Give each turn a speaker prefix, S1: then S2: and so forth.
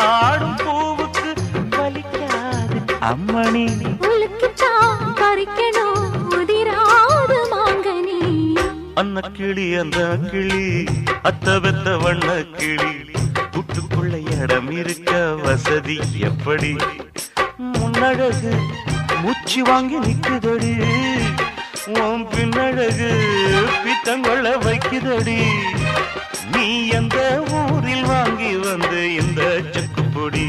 S1: வாடும் பூவுக்கு வலிக்காது அம்மணி.
S2: உலுக்குத்தான் பறிக்கணும் உதிராது மாங்கனி.
S1: அன்ன கிளி அந்த கிளி அத்த பெத்த வண்ண கிளி கூட்டுக்குள்ள இடம் இருக்க வசதி எப்படி? முன்னழகு மூச்சு வாங்கி நிக்குதடி, உன் பின்னழகு பித்தங்கொள்ள வைக்குதடி. நீ எந்த ஊரில் வாங்கி வந்து இந்த செக்கு பொடி?